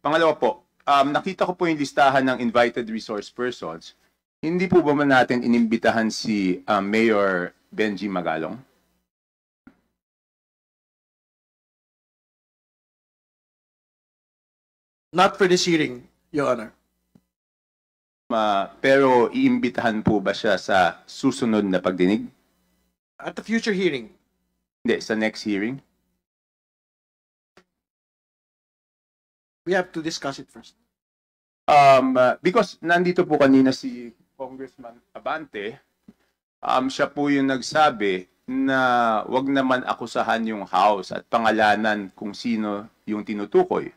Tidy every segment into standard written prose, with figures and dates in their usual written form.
Pangalawa po, nakita ko po yung listahan ng invited resource persons. Hindi po ba man natin inimbitahan si Mayor Benji Magalong? Not for this hearing, Your Honor. Pero iimbitahan po ba siya sa susunod na pagdinig? At the future hearing. Hindi, sa next hearing? We have to discuss it first. Because nandito po kanina si Congressman Abante, siya po yung nagsabi na wag naman akusahan yung House at pangalanan kung sino yung tinutukoy.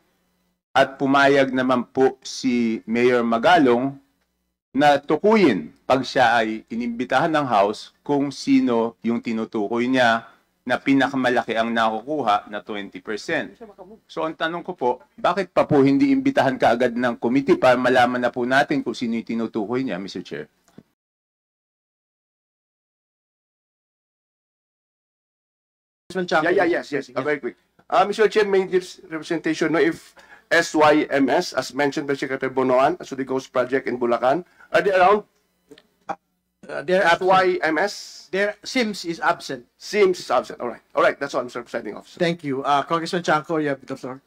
At pumayag naman po si Mayor Magalong na tukuyin pag siya ay inimbitahan ng House kung sino yung tinutukoy niya na pinakamalaki ang nakukuha na 20%. So ang tanong ko po, bakit pa po hindi imbitahan kaagad ng committee para malaman na po natin kung sino yung tinutukoy niya, Mr. Chair? Yes. Very quick. Mr. Chair, may this representation, no, if SYMS, as mentioned by Secretary Bonoan, as the Ghost Project in Bulacan, are they around? Their SYMS? Their SIMS is absent. SIMS is absent. All right. That's all, Mr. Presiding Officer. Thank you. Congressman Chanco, you have the floor.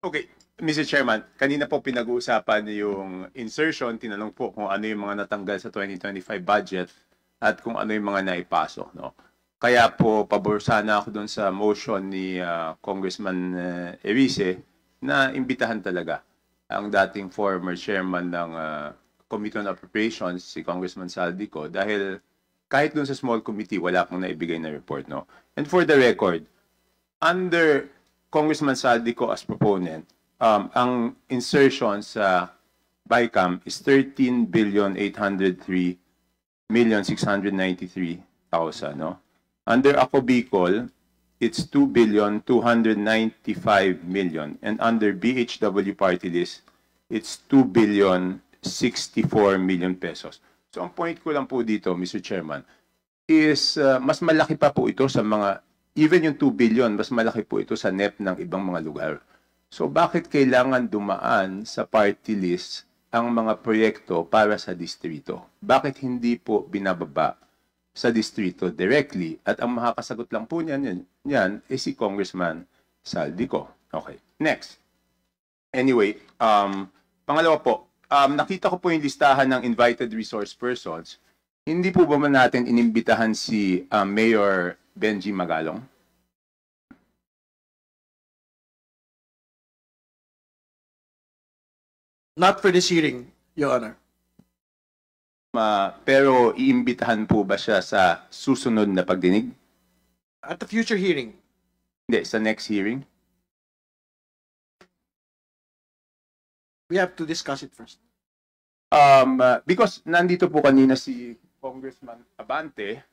Okay, Mr. Chairman, kanina po pinag-uusapan yung insertion, tinanong po kung ano yung mga natanggal sa 2025 budget at kung ano yung mga naipasok, no? Kaya po pabor sana ako doon sa motion ni Congressman Erice na imbitahan talaga ang dating former chairman ng Committee on Appropriations, si Congressman Saldico, dahil kahit doon sa small committee, wala pong naibigay na report, no? And for the record, under Congressman Saldico as proponent, ang insertion sa BICAM is 13,803,693,000, no? Under Ako Bicol, it's 2,295,000,000. And under BHW party list, it's 2,064,000,000 pesos. So ang point ko lang po dito, Mr. Chairman, is mas malaki pa po ito sa mga, even yung 2 billion, mas malaki po ito sa NEP ng ibang mga lugar. So bakit kailangan dumaan sa party list ang mga proyekto para sa distrito? Bakit hindi po binababa sa distrito directly? At ang makakasagot lang po niyan ay si Congressman Saldico. Okay, next. Anyway, pangalawa po, nakita ko po yung listahan ng invited resource persons. Hindi po ba man natin inimbitahan si Mayor Benji Magalong? Not for this hearing, Your Honor. Pero iimbitahan po ba siya sa susunod na pagdinig? At the future hearing. Hindi, sa next hearing? We have to discuss it first. Because nandito po kanina si Congressman Abante,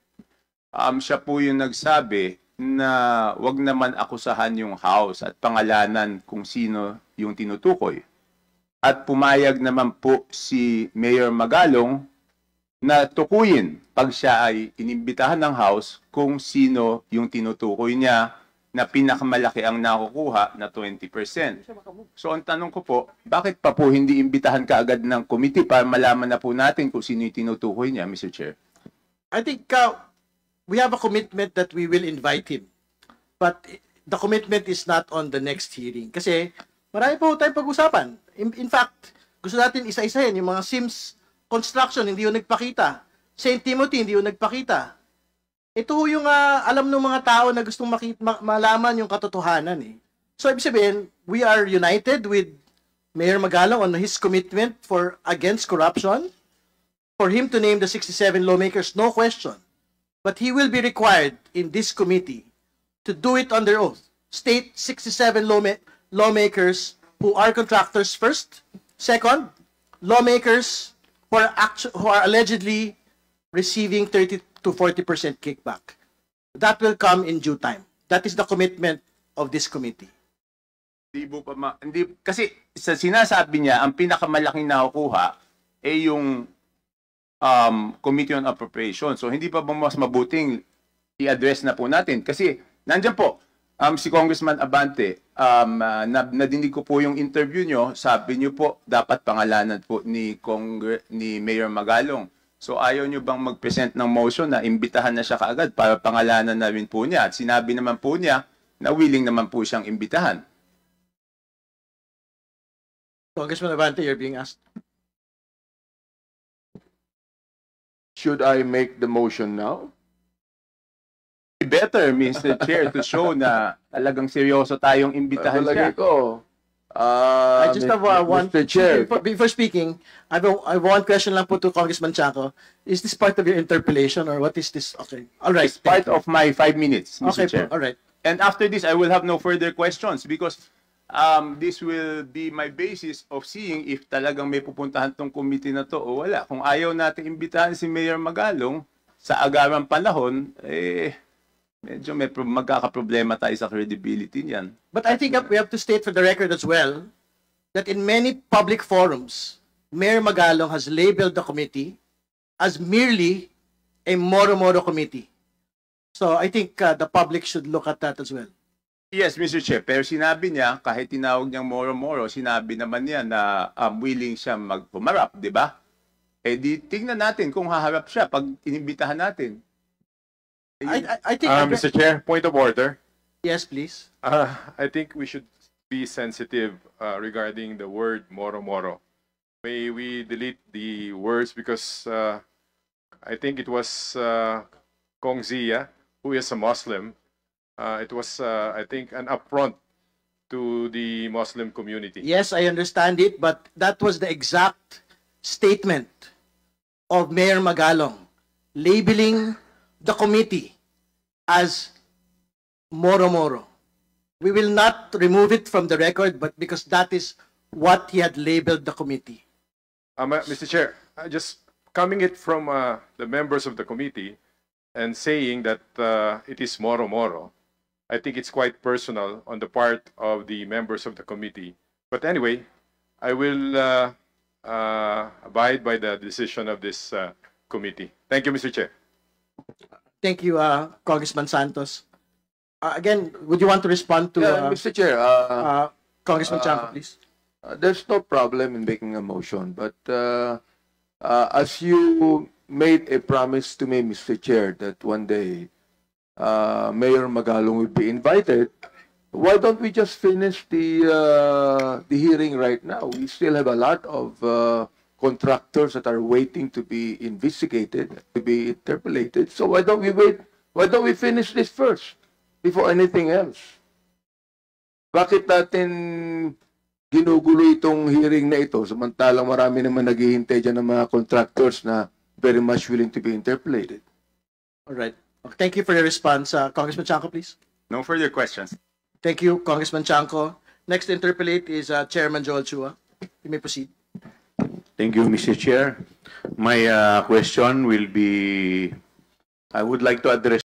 siya po yung nagsabi na wag naman akusahan yung House at pangalanan kung sino yung tinutukoy. At pumayag naman po si Mayor Magalong na tukuyin pag siya ay inimbitahan ng House kung sino yung tinutukoy niya na pinakamalaki ang nakukuha na 20%. So ang tanong ko po, bakit pa po hindi imbitahan kaagad ng committee para malaman na po natin kung sino yung tinutukoy niya, Mr. Chair? I think we have a commitment that we will invite him. But the commitment is not on the next hearing. Kasi marami po tayong pag-usapan. In fact, gusto natin isa-isahin yung mga SIMS construction, hindi yung nagpakita. St. Timothy, hindi yung nagpakita. Ito yung alam ng mga tao na gustong malaman yung katotohanan. Eh. So, ibig sabihin, we are united with Mayor Magalong on his commitment against corruption, for him to name the 67 lawmakers, no question. But he will be required in this committee to do it under oath. State 67 lawmakers who are contractors first. Second, lawmakers who are allegedly receiving 30 to 40% kickback. That will come in due time. That is the commitment of this committee. Hindi, kasi sa sinasabi niya, ang pinakamalaking nakukuha ay yung Committee on Appropriations. So hindi pa ba mas mabuting i-address na po natin? Kasi nandiyan po, Si Congressman Abante, nadinig ko po yung interview nyo. Sabi nyo po, dapat pangalanan po ni Mayor Magalong. So ayaw nyo bang mag-present ng motion na imbitahan na siya kaagad para pangalanan na rin po niya? At sinabi naman po niya na willing naman po siyang imbitahan. Congressman Abante, you're being asked. Should I make the motion now? Better, Mr. Chair, to show na talagang seryoso tayong imbitahan siya. Palagay ko. I just have one. Mr. Chair. Before speaking, I have one question lang po to Congressman Chanco. Is this part of your interpellation or what is this? Okay. All right. It's part of my 5 minutes, Mr. Okay. Chair. All right. And after this, I will have no further questions because this will be my basis of seeing if talagang may pupuntahan tong committee na to o wala. Kung ayaw natin imbitahan si Mayor Magalong sa agarang panahon, medyo magkakaproblema tayo sa credibility niyan. But I think we have to state for the record as well that in many public forums, Mayor Magalong has labeled the committee as merely a Moro-Moro committee. So I think the public should look at that as well. Yes, Mr. Chair, pero sinabi niya, kahit tinawag niyang Moro-Moro, sinabi naman niya na willing siya magpumarap, di ba? Di tingnan natin kung haharap siya pag inimbitahan natin. I think... Mr. Chair, point of order. Yes, please. I think we should be sensitive regarding the word moro-moro. May we delete the words because I think it was Kong Zia, who is a Muslim. It was, I think, an affront to the Muslim community. Yes, I understand it, but that was the exact statement of Mayor Magalong, labeling the committee as Moro-Moro. We will not remove it from the record, but because that is what he had labeled the committee. Mr. Chair, just coming it from the members of the committee and saying that it is moro-moro, I think it's quite personal on the part of the members of the committee. But anyway, I will abide by the decision of this committee. Thank you, Mr. Chair. Thank you, Congressman Santos. Again, would you want to respond to Mr. Chair, Congressman Chanco, please? there's no problem in making a motion, but as you made a promise to me, Mr. Chair, that one day Mayor Magalong will be invited, why don't we just finish the hearing right now? We still have a lot of contractors that are waiting to be investigated, to be interpolated. So why don't we wait? Why don't we finish this first before anything else? Bakit natin ginugulo itong hearing na ito samantalang marami naman naghihintay dyan ng mga contractors na very much willing to be interpolated? All right. Thank you for your response. Congressman Chanco, please. No further questions. Thank you, Congressman Chanco. Next to interpolate is Chairman Joel Chua. You may proceed. Thank you, Mr. Chair. My question will be, I would like to address